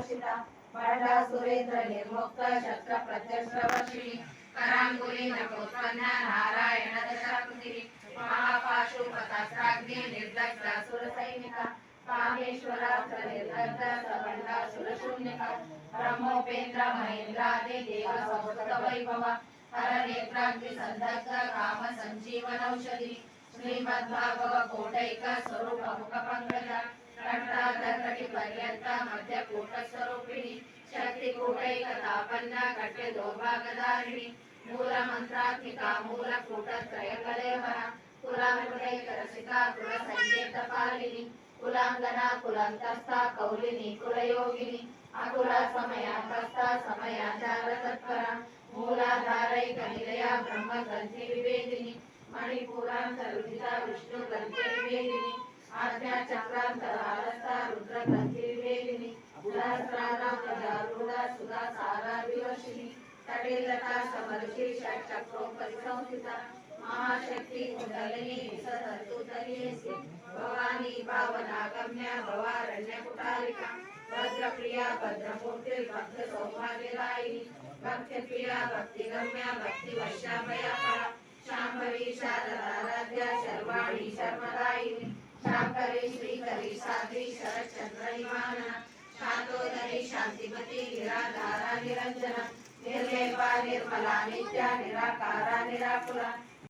वर्षिता बड़ा सुरेंद्र निर्मुक्त शस्त्र प्रत्यस्त्रवर्षिणी करांगुली नकोत्पन्ना नारायण दशाकृति महापाशुपतास्त्राग्नि निर्दग्ध सुरसैनिका कामेश्वरा निर्दग्ध सबंडा सुरशून्यका ब्रह्मोपेन्द्र महेन्द्रादि देव संस्कृत वैभव हर नेत्राग्नि संदग्ध काम संजीवन औषधि श्रीमद्भागवत कोटैक स्वरूप मुख पंकज कंठाधरकटि पर्यंत मध्य कूट स्वरूपिणी शक्ति कूटैक तापन्न कट्टे दोभागधारिणी मूल मंत्रात्मिका मूल कूट त्रय कलेवर कुलामृतैक रसिका कुल संकेत पालिनी कुलांगना कुलांतस्था कौलिनी कुलयोगिनी अकुल समयांतस्था समयाचार तत्परा मूलाधारैक निलया ब्रह्म ग्रंथि विवेदिनी मणिपुरांतरुदिता विष्णु ग्रंथि विवेदिनी आज्ञा चक्रांतरालस्था रुद्र ग्रंथि विवेदिनी सहस्रारारूढ़ा सुधा सारा विवर्षिणी तटिलता समरुचि षट्चक्रोपरिसंस्थिता महाशक्ति कुंडलिनी विसतन्तुतलीयसी भवानी भावनागम्या भवारण्य कुटारिका भद्रप्रिया भद्रमूर्ति भक्त सौभाग्यदायिनी भक्तिप्रिया भक्तिगम्या भक्तिवश्याभयापरा शांभवी शारदाराध्या शर्वाणी शर्मदायिनी शांकरी श्रीकरी साध्वी शरच्चंद्र निवारणा शांतोदरी शांतिमती निराधारा निरंजना निर्लेपा निर्मला नित्या निराकारा निराकुला